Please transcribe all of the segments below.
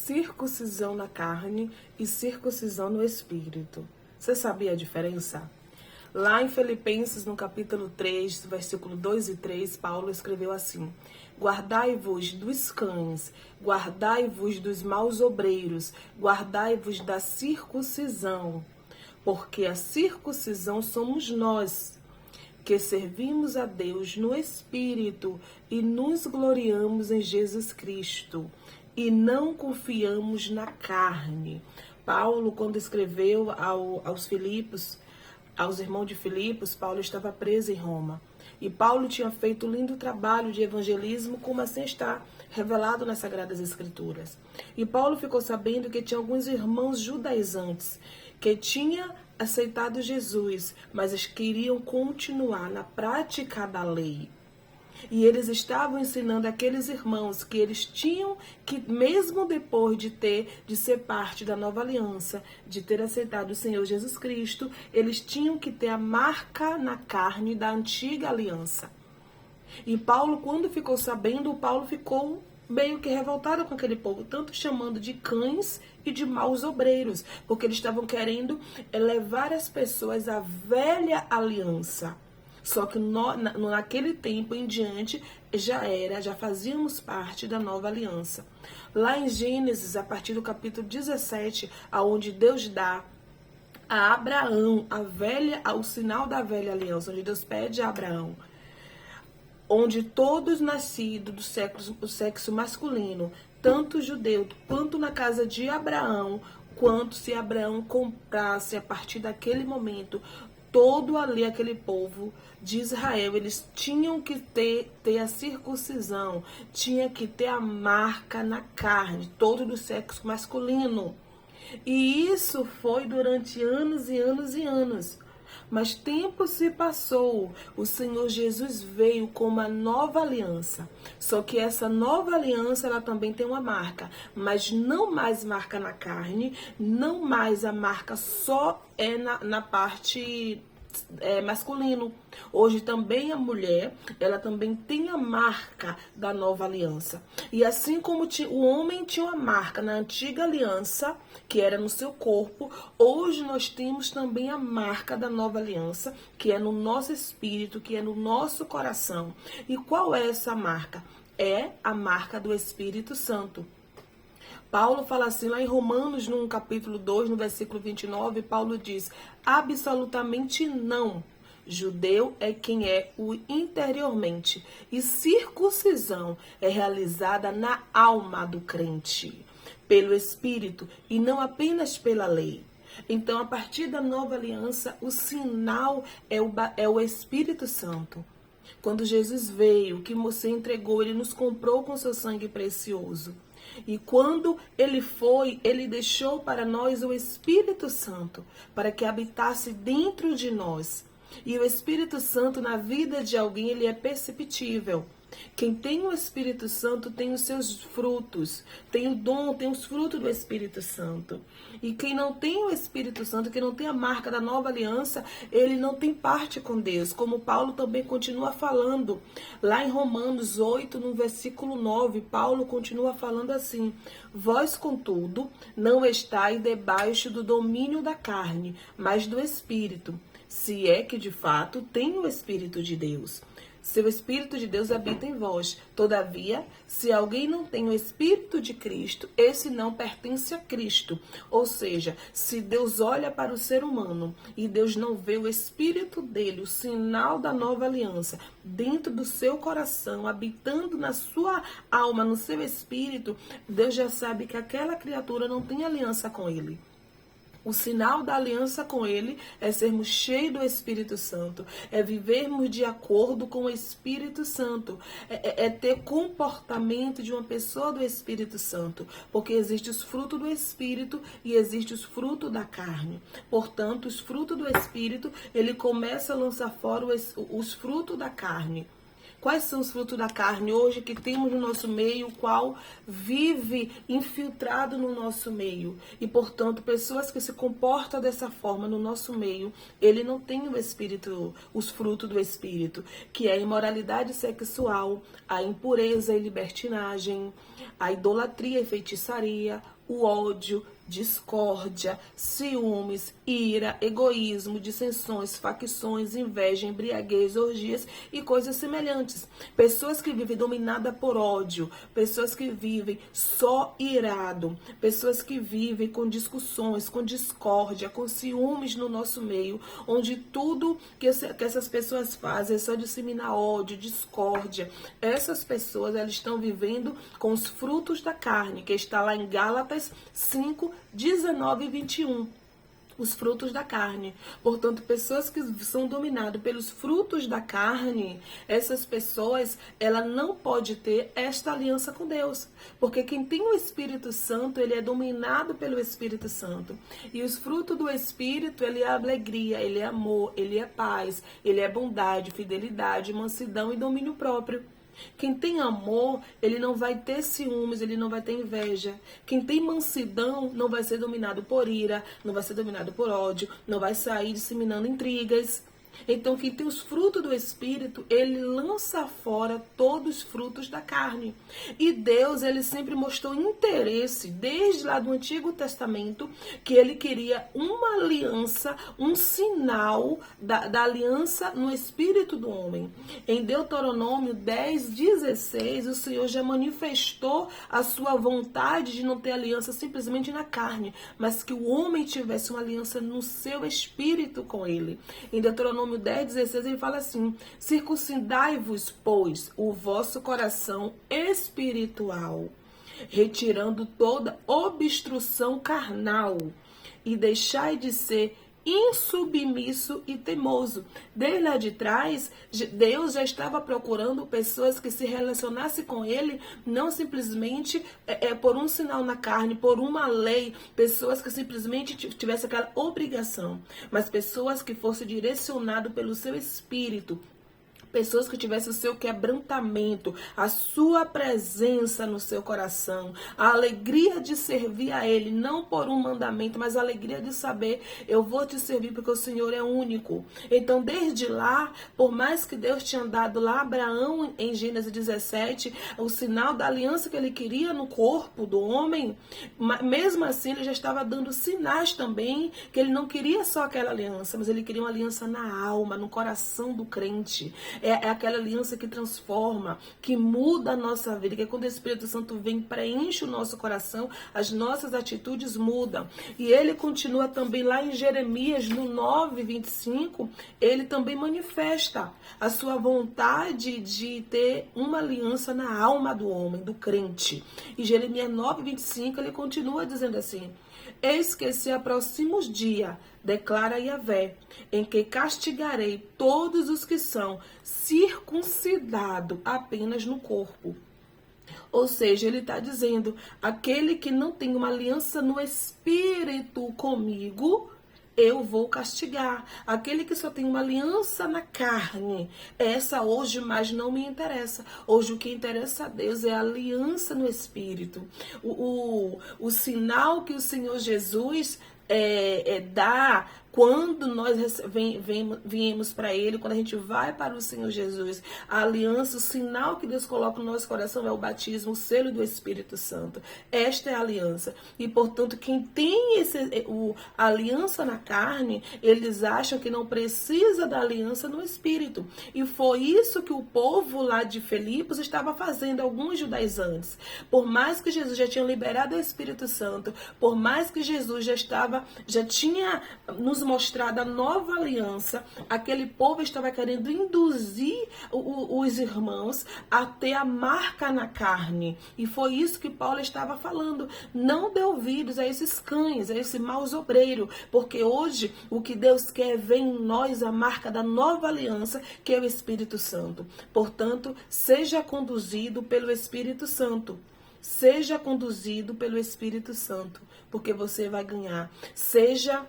circuncisão na carne e circuncisão no espírito. Você sabia a diferença? Lá em Filipenses, no capítulo 3, versículo 2 e 3, Paulo escreveu assim: guardai-vos dos cães, guardai-vos dos maus obreiros, guardai-vos da circuncisão, porque a circuncisão somos nós, que servimos a Deus no Espírito e nos gloriamos em Jesus Cristo, e não confiamos na carne. Paulo, quando escreveu aos Filipos, aos irmãos de Filipos, Paulo estava preso em Roma. E Paulo tinha feito um lindo trabalho de evangelismo, como assim está revelado nas Sagradas Escrituras. E Paulo ficou sabendo que tinha alguns irmãos judaizantes que tinham aceitado Jesus, mas eles queriam continuar na prática da lei. E eles estavam ensinando aqueles irmãos que eles tinham que, mesmo depois de ser parte da nova aliança, de ter aceitado o Senhor Jesus Cristo, eles tinham que ter a marca na carne da antiga aliança. E Paulo, quando ficou sabendo, Paulo ficou meio que revoltado com aquele povo, tanto chamando de cães e de maus obreiros, porque eles estavam querendo levar as pessoas à velha aliança. Só que naquele tempo em diante já fazíamos parte da nova aliança. Lá em Gênesis, a partir do capítulo 17, aonde Deus dá a Abraão o sinal da velha aliança, onde Deus pede a Abraão, onde todos nascidos do sexo masculino, tanto judeu quanto na casa de Abraão, quanto se Abraão comprasse a partir daquele momento, todo ali aquele povo de Israel, eles tinham que ter a circuncisão, tinha que ter a marca na carne, todo do sexo masculino. E isso foi durante anos e anos e anos. Mas tempo se passou, o Senhor Jesus veio com uma nova aliança. Só que essa nova aliança, ela também tem uma marca, mas não mais marca na carne, não mais a marca só é na parte masculino. Hoje também a mulher, ela também tem a marca da nova aliança. E assim como o homem tinha uma marca na antiga aliança, que era no seu corpo, hoje nós temos também a marca da nova aliança, que é no nosso espírito, que é no nosso coração. E qual é essa marca? É a marca do Espírito Santo. Paulo fala assim lá em Romanos, no capítulo 2, no versículo 29, Paulo diz: absolutamente não. Judeu é quem é o interiormente, e circuncisão é realizada na alma do crente, pelo Espírito, e não apenas pela lei. Então, a partir da nova aliança, o sinal é o Espírito Santo. Quando Jesus veio, que você entregou, ele nos comprou com seu sangue precioso. E quando ele foi, ele deixou para nós o Espírito Santo, para que habitasse dentro de nós. E o Espírito Santo na vida de alguém, ele é perceptível. Quem tem o Espírito Santo tem os seus frutos, tem o dom, tem os frutos do Espírito Santo. E quem não tem o Espírito Santo, quem não tem a marca da nova aliança, ele não tem parte com Deus. Como Paulo também continua falando, lá em Romanos 8, no versículo 9, Paulo continua falando assim: vós, contudo, não estáis debaixo do domínio da carne, mas do Espírito, se é que de fato tem o Espírito de Deus. Seu Espírito de Deus habita em vós. Todavia, se alguém não tem o Espírito de Cristo, esse não pertence a Cristo. Ou seja, se Deus olha para o ser humano e Deus não vê o Espírito dele, o sinal da nova aliança, dentro do seu coração, habitando na sua alma, no seu espírito, Deus já sabe que aquela criatura não tem aliança com ele. O sinal da aliança com ele é sermos cheios do Espírito Santo, é vivermos de acordo com o Espírito Santo, é ter comportamento de uma pessoa do Espírito Santo, porque existe os frutos do Espírito e existe os frutos da carne. Portanto, os frutos do Espírito, ele começa a lançar fora os frutos da carne. Quais são os frutos da carne hoje que temos no nosso meio, qual vive infiltrado no nosso meio? E, portanto, pessoas que se comportam dessa forma no nosso meio, ele não tem o espírito, os frutos do espírito, que é a imoralidade sexual, a impureza e libertinagem, a idolatria e feitiçaria, o ódio, discórdia, ciúmes, ira, egoísmo, dissensões, facções, inveja, embriaguez, orgias e coisas semelhantes. Pessoas que vivem dominadas por ódio, pessoas que vivem só irado, pessoas que vivem com discussões, com discórdia, com ciúmes no nosso meio, onde tudo que essas pessoas fazem é só disseminar ódio, discórdia. Essas pessoas, elas estão vivendo com os frutos da carne, que está lá em Gálatas 5, 19 e 21. Os frutos da carne. Portanto, pessoas que são dominadas pelos frutos da carne, essas pessoas, ela não pode ter esta aliança com Deus. Porque quem tem o Espírito Santo, ele é dominado pelo Espírito Santo. E os frutos do Espírito, ele é alegria, ele é amor, ele é paz, ele é bondade, fidelidade, mansidão e domínio próprio. Quem tem amor, ele não vai ter ciúmes, ele não vai ter inveja. Quem tem mansidão não vai ser dominado por ira, não vai ser dominado por ódio, não vai sair disseminando intrigas. Então, quem tem os frutos do Espírito, ele lança fora todos os frutos da carne. E Deus, ele sempre mostrou interesse, desde lá do Antigo Testamento, que ele queria uma aliança, um sinal da aliança no espírito do homem. Em Deuteronômio 10:16, o Senhor já manifestou a sua vontade de não ter aliança simplesmente na carne, mas que o homem tivesse uma aliança no seu espírito com ele. Em Deuteronômio 10:16, ele fala assim: circuncidai-vos, pois, o vosso coração espiritual, retirando toda obstrução carnal, e deixai de ser insubmisso e teimoso. Desde lá de trás, Deus já estava procurando pessoas que se relacionassem com ele, não simplesmente por um sinal na carne, por uma lei, pessoas que simplesmente tivessem aquela obrigação, mas pessoas que fossem direcionadas pelo seu espírito, pessoas que tivessem o seu quebrantamento, a sua presença no seu coração, a alegria de servir a Ele, não por um mandamento, mas a alegria de saber, eu vou te servir porque o Senhor é único. Então, desde lá, por mais que Deus tinha dado lá a Abraão, em Gênesis 17, o sinal da aliança que Ele queria no corpo do homem, mesmo assim, Ele já estava dando sinais também, que Ele não queria só aquela aliança, mas Ele queria uma aliança na alma, no coração do crente. É aquela aliança que transforma, que muda a nossa vida, que é quando o Espírito Santo vem, preenche o nosso coração, as nossas atitudes mudam. E ele continua também lá em Jeremias, no 9:25, ele também manifesta a sua vontade de ter uma aliança na alma do homem, do crente. E Jeremias 9:25, ele continua dizendo assim: eis que se aproxima os dias, declara Yahvé, em que castigarei todos os que são circuncidados apenas no corpo. Ou seja, ele está dizendo, aquele que não tem uma aliança no espírito comigo, eu vou castigar. Aquele que só tem uma aliança na carne, essa hoje mais não me interessa. Hoje o que interessa a Deus é a aliança no espírito. O sinal que o Senhor Jesus dá quando nós viemos para Ele, quando a gente vai para o Senhor Jesus, a aliança, o sinal que Deus coloca no nosso coração é o batismo, o selo do Espírito Santo. Esta é a aliança. E, portanto, quem tem a aliança na carne, eles acham que não precisa da aliança no Espírito. E foi isso que o povo lá de Filipos estava fazendo alguns judaizantes. Por mais que Jesus já tinha liberado o Espírito Santo, por mais que Jesus já tinha nos mostrado a nova aliança, aquele povo estava querendo induzir os irmãos a ter a marca na carne. E foi isso que Paulo estava falando. Não dê ouvidos a esses cães, a esse maus obreiros, porque hoje o que Deus quer é ver em nós a marca da nova aliança, que é o Espírito Santo. Portanto, seja conduzido pelo Espírito Santo. Seja conduzido pelo Espírito Santo, porque você vai ganhar. Seja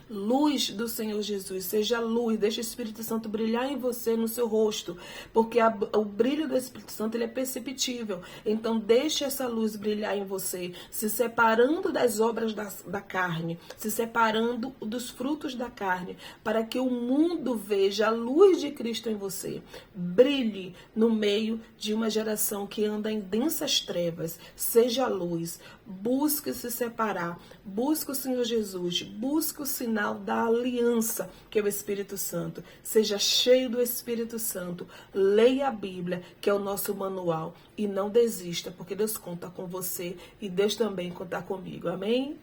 Luz do Senhor Jesus, seja luz, deixa o Espírito Santo brilhar em você, no seu rosto, porque o brilho do Espírito Santo ele é perceptível. Então deixa essa luz brilhar em você, se separando das obras da carne, se separando dos frutos da carne, para que o mundo veja a luz de Cristo em você. Brilhe no meio de uma geração que anda em densas trevas. Seja luz, busque se separar, busque o Senhor Jesus, busque o sinal da aliança, que é o Espírito Santo. Seja cheio do Espírito Santo, leia a Bíblia, que é o nosso manual, e não desista, porque Deus conta com você e Deus também conta comigo. Amém?